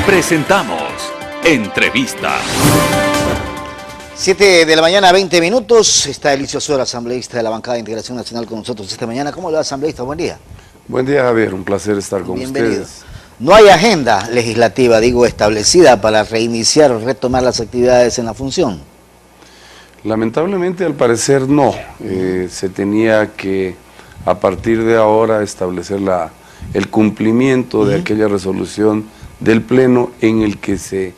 Presentamos Entrevista. 7 de la mañana, 20 minutos. Está Elicio Suero, asambleísta de la Bancada de Integración Nacional, con nosotros esta mañana. ¿Cómo le va, asambleísta? Buen día. Buen día, Javier. Un placer estar con ustedes. No hay agenda legislativa, establecida para reiniciar o retomar las actividades en la función. Lamentablemente, al parecer, no. Se tenía que, a partir de ahora, establecer el cumplimiento de aquella resolución del Pleno en el que se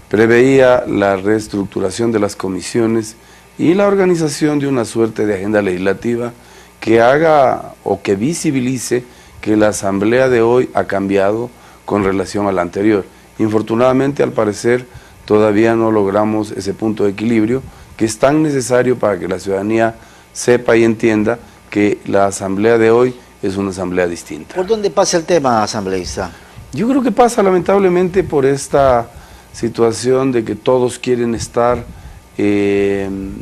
preveía la reestructuración de las comisiones y la organización de una suerte de agenda legislativa que haga o que visibilice que la asamblea de hoy ha cambiado con relación a la anterior. Infortunadamente, al parecer, todavía no logramos ese punto de equilibrio que es tan necesario para que la ciudadanía sepa y entienda que la asamblea de hoy es una asamblea distinta. ¿Por dónde pasa el tema, asambleísta? Yo creo que pasa lamentablemente por esta situación de que todos quieren estar en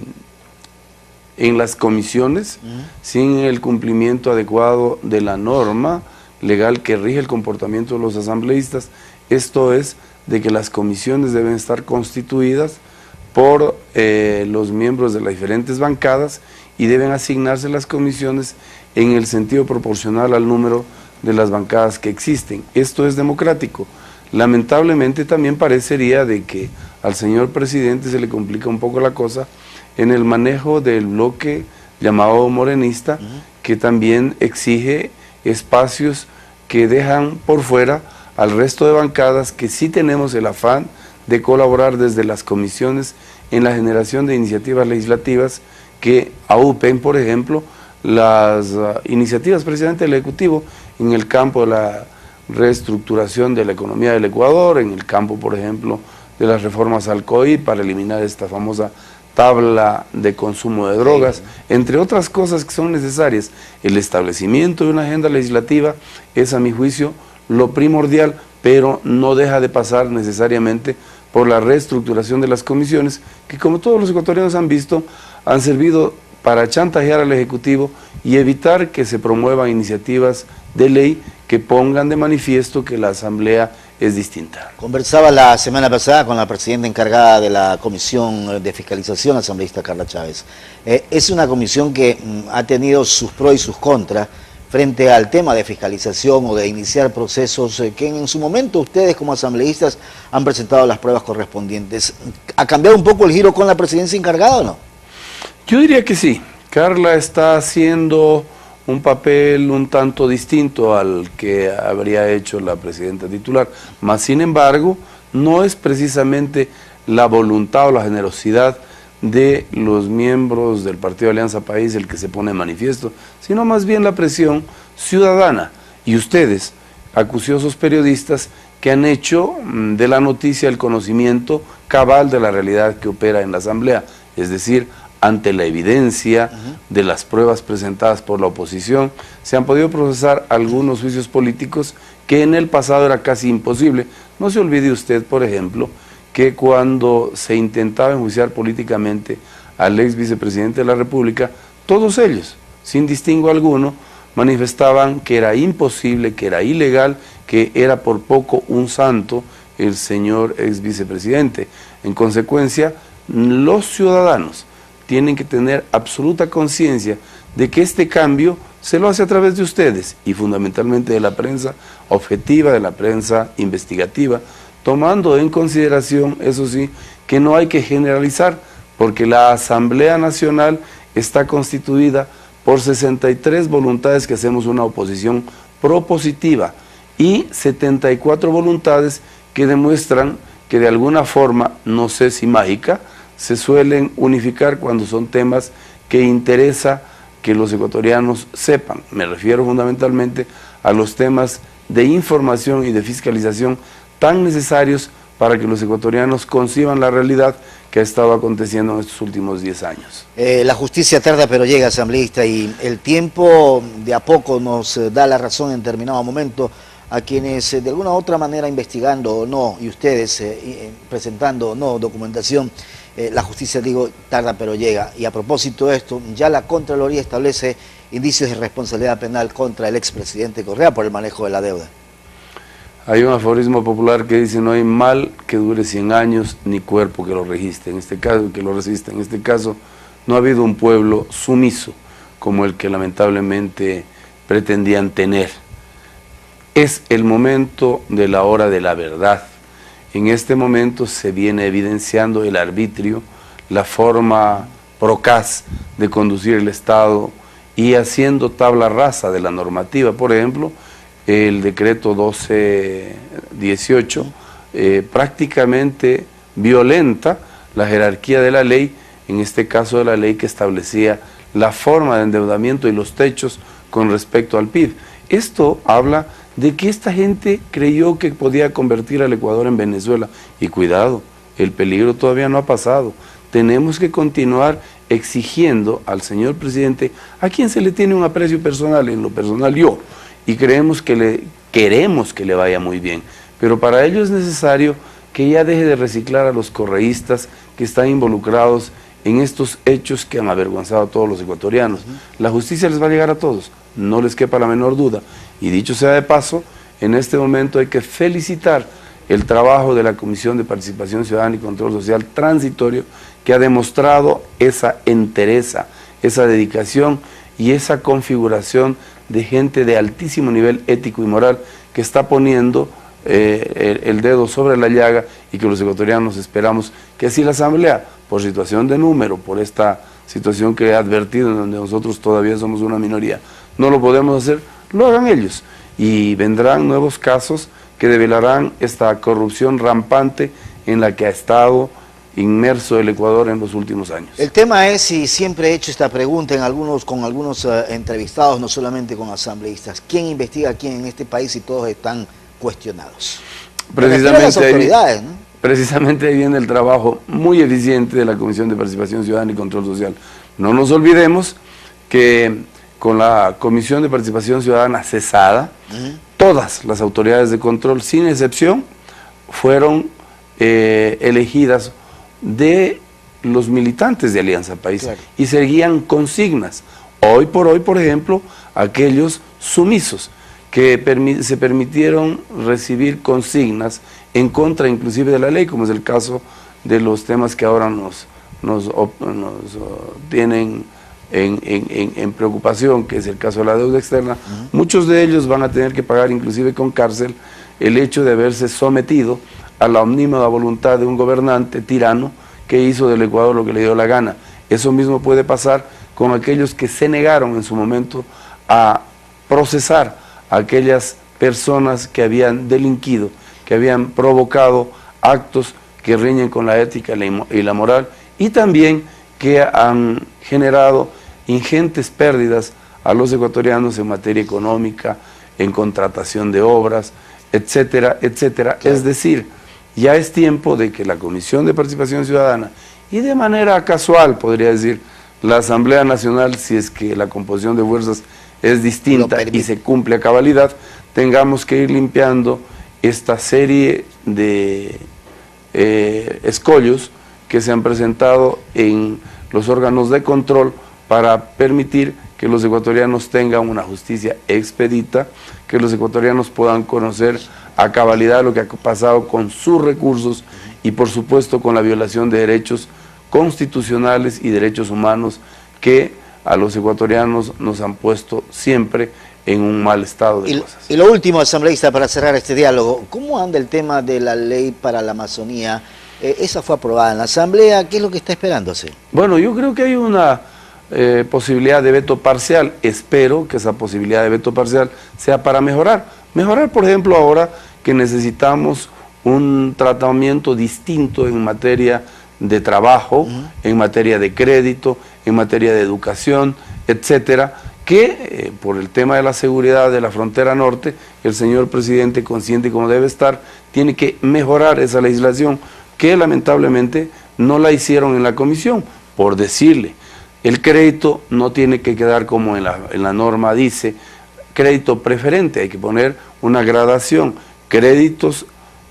las comisiones sin el cumplimiento adecuado de la norma legal que rige el comportamiento de los asambleístas. Esto es de que las comisiones deben estar constituidas por los miembros de las diferentes bancadas y deben asignarse las comisiones en el sentido proporcional al número de las bancadas que existen. Esto es democrático. Lamentablemente también parecería de que al señor presidente se le complica un poco la cosa en el manejo del bloque llamado morenista, que también exige espacios que dejan por fuera al resto de bancadas que sí tenemos el afán de colaborar desde las comisiones en la generación de iniciativas legislativas que aupen, por ejemplo, las iniciativas precisamente del Ejecutivo en el campo de la reestructuración de la economía del Ecuador, en el campo, por ejemplo, de las reformas al COI para eliminar esta famosa tabla de consumo de drogas, entre otras cosas que son necesarias. El establecimiento de una agenda legislativa es, a mi juicio, lo primordial, pero no deja de pasar necesariamente por la reestructuración de las comisiones, que como todos los ecuatorianos han visto, han servido para chantajear al Ejecutivo y evitar que se promuevan iniciativas de ley que pongan de manifiesto que la Asamblea es distinta. Conversaba la semana pasada con la presidenta encargada de la Comisión de Fiscalización, la asambleísta Carla Chávez. Es una comisión que ha tenido sus pros y sus contras frente al tema de fiscalización o de iniciar procesos que en su momento ustedes como asambleístas han presentado las pruebas correspondientes. ¿Ha cambiado un poco el giro con la presidencia encargada o no? Yo diría que sí. Carla está haciendo un papel un tanto distinto al que habría hecho la presidenta titular, mas sin embargo no es precisamente la voluntad o la generosidad de los miembros del Partido Alianza País el que se pone en manifiesto, sino más bien la presión ciudadana y ustedes, acuciosos periodistas, que han hecho de la noticia el conocimiento cabal de la realidad que opera en la Asamblea, es decir, ante la evidencia de las pruebas presentadas por la oposición, se han podido procesar algunos juicios políticos que en el pasado era casi imposible. No se olvide usted, por ejemplo, que cuando se intentaba enjuiciar políticamente al ex vicepresidente de la República, todos ellos, sin distingo alguno, manifestaban que era imposible, que era ilegal, que era por poco un santo el señor ex vicepresidente. En consecuencia, los ciudadanos tienen que tener absoluta conciencia de que este cambio se lo hace a través de ustedes y fundamentalmente de la prensa objetiva, de la prensa investigativa, tomando en consideración, eso sí, que no hay que generalizar, porque la Asamblea Nacional está constituida por 63 voluntades que hacemos una oposición propositiva y 74 voluntades que demuestran que de alguna forma, no sé si mágica, se suelen unificar cuando son temas que interesa que los ecuatorianos sepan. Me refiero fundamentalmente a los temas de información y de fiscalización tan necesarios para que los ecuatorianos conciban la realidad que ha estado aconteciendo en estos últimos 10 años. La justicia tarda pero llega, asambleísta, y el tiempo de a poco nos da la razón en determinado momento a quienes de alguna u otra manera investigando o no, y ustedes presentando o no documentación, la justicia, digo, tarda pero llega. Y a propósito de esto, ya la Contraloría establece indicios de responsabilidad penal contra el expresidente Correa por el manejo de la deuda. Hay un aforismo popular que dice: no hay mal que dure 100 años, ni cuerpo que lo resista. En este caso, En este caso, no ha habido un pueblo sumiso como el que lamentablemente pretendían tener. Es el momento de la hora de la verdad. En este momento se viene evidenciando el arbitrio, la forma procaz de conducir el Estado y haciendo tabla rasa de la normativa. Por ejemplo, el decreto 1218 prácticamente violenta la jerarquía de la ley, en este caso de la ley que establecía la forma de endeudamiento y los techos con respecto al PIB. Esto habla de que esta gente creyó que podía convertir al Ecuador en Venezuela. Y cuidado, el peligro todavía no ha pasado. Tenemos que continuar exigiendo al señor presidente, a quien se le tiene un aprecio personal, en lo personal yo, y queremos que le vaya muy bien. Pero para ello es necesario que ya deje de reciclar a los correístas que están involucrados en estos hechos que han avergonzado a todos los ecuatorianos. La justicia les va a llegar a todos, no les quepa la menor duda. Y dicho sea de paso, en este momento hay que felicitar el trabajo de la Comisión de Participación Ciudadana y Control Social Transitorio, que ha demostrado esa entereza, esa dedicación y esa configuración de gente de altísimo nivel ético y moral que está poniendo el dedo sobre la llaga, y que los ecuatorianos esperamos que así la Asamblea, por situación de número, por esta situación que he advertido, en donde nosotros todavía somos una minoría, no lo podemos hacer, lo hagan ellos, y vendrán nuevos casos que develarán esta corrupción rampante en la que ha estado inmerso el Ecuador en los últimos años. El tema es, y siempre he hecho esta pregunta con algunos entrevistados, no solamente con asambleístas: ¿quién investiga a quién en este país si todos están cuestionados? Precisamente las autoridades, ¿no? Precisamente ahí viene el trabajo muy eficiente de la Comisión de Participación Ciudadana y Control Social. No nos olvidemos que con la Comisión de Participación Ciudadana cesada, todas las autoridades de control, sin excepción, fueron elegidas de los militantes de Alianza País, claro, y seguían consignas. Hoy por hoy, por ejemplo, aquellos sumisos que se permitieron recibir consignas en contra inclusive de la ley, como es el caso de los temas que ahora nos tienen en preocupación, que es el caso de la deuda externa. Muchos de ellos van a tener que pagar inclusive con cárcel el hecho de haberse sometido a la omnímoda voluntad de un gobernante tirano que hizo del Ecuador lo que le dio la gana. Eso mismo puede pasar con aquellos que se negaron en su momento a procesar a aquellas personas que habían delinquido, que habían provocado actos que riñen con la ética y la moral, y también que han generado ingentes pérdidas a los ecuatorianos en materia económica, en contratación de obras, etcétera, etcétera. Claro. Es decir, ya es tiempo de que la Comisión de Participación Ciudadana, y de manera casual, podría decir, la Asamblea Nacional, si es que la composición de fuerzas es distinta y se cumple a cabalidad, tengamos que ir limpiando esta serie de escollos que se han presentado en los órganos de control para permitir que los ecuatorianos tengan una justicia expedita, que los ecuatorianos puedan conocer a cabalidad lo que ha pasado con sus recursos y por supuesto con la violación de derechos constitucionales y derechos humanos que a los ecuatorianos nos han puesto siempre en un mal estado de cosas. Y lo último, asambleísta, para cerrar este diálogo: ¿cómo anda el tema de la ley para la Amazonía? Esa fue aprobada en la Asamblea, ¿qué es lo que está esperándose? Bueno, yo creo que hay una posibilidad de veto parcial. Espero que esa posibilidad de veto parcial sea para mejorar. Mejorar, por ejemplo, ahora que necesitamos un tratamiento distinto en materia de trabajo, en materia de crédito, en materia de educación, etcétera, que por el tema de la seguridad de la frontera norte, el señor presidente, consciente como debe estar, tiene que mejorar esa legislación que lamentablemente no la hicieron en la comisión. Por decirle, el crédito no tiene que quedar como en la norma dice, crédito preferente, hay que poner una gradación, créditos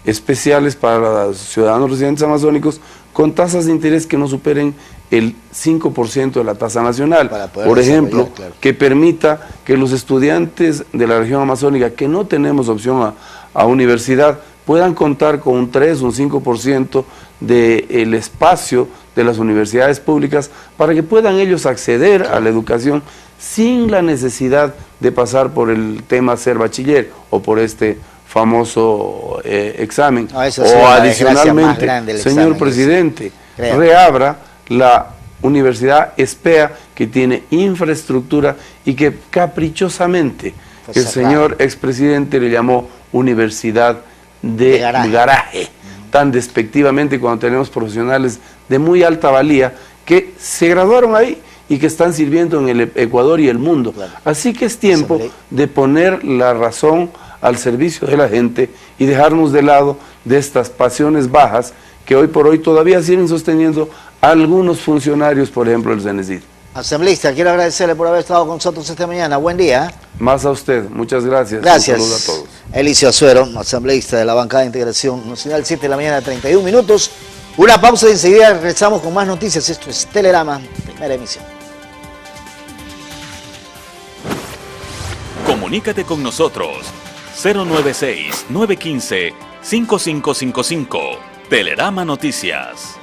especiales para los ciudadanos residentes amazónicos con tasas de interés que no superen el 5% de la tasa nacional. desarrollar, Por ejemplo, claro, que permita que los estudiantes de la región amazónica que no tenemos opción a universidad puedan contar con un 3 o un 5% del espacio de las universidades públicas para que puedan ellos acceder a la educación sin la necesidad de pasar por el tema ser bachiller o por este famoso examen. O adicionalmente, señor presidente, reabra la Universidad ESPEA, que tiene infraestructura y que caprichosamente el señor expresidente le llamó Universidad de garaje, tan despectivamente, cuando tenemos profesionales de muy alta valía que se graduaron ahí y que están sirviendo en el Ecuador y el mundo. Claro. Así que es tiempo de poner la razón al servicio de la gente y dejarnos de lado de estas pasiones bajas que hoy por hoy todavía siguen sosteniendo a algunos funcionarios, por ejemplo el CENESID. Asambleísta, quiero agradecerle por haber estado con nosotros esta mañana. Buen día. Más a usted, muchas gracias. Gracias. Un saludo a todos. Elicio Azuero, asambleísta de la bancada de Integración Nacional, 7 de la mañana, 31 minutos. Una pausa y enseguida regresamos con más noticias. Esto es Telerama, primera emisión. Comunícate con nosotros 096-915-5555. Telerama Noticias.